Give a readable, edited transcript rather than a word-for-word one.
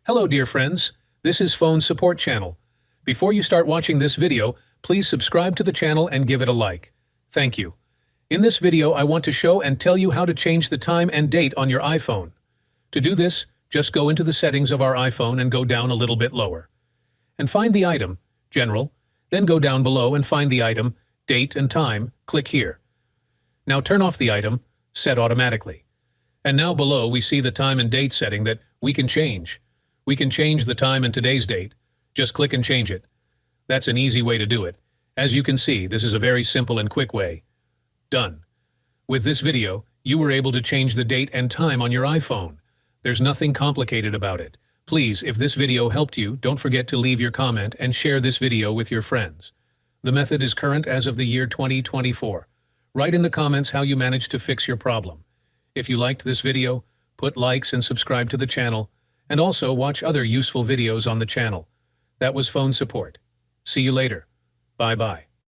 Hello dear friends, this is Phone Support Channel. Before you start watching this video, please subscribe to the channel and give it a like. Thank you. In this video I want to show and tell you how to change the time and date on your iPhone. To do this, just go into the settings of our iPhone and go down a little bit lower. And find the item, General, then go down below and find the item, Date and Time, click here. Now turn off the item, Set Automatically. And now below we see the time and date setting that we can change. We can change the time and today's date. Just click and change it. That's an easy way to do it. As you can see, this is a very simple and quick way. Done. With this video, you were able to change the date and time on your iPhone. There's nothing complicated about it. Please, if this video helped you, don't forget to leave your comment and share this video with your friends. The method is current as of the year 2024. Write in the comments how you managed to fix your problem. If you liked this video, put likes and subscribe to the channel, and also watch other useful videos on the channel. That was Phone Support. See you later. Bye-bye.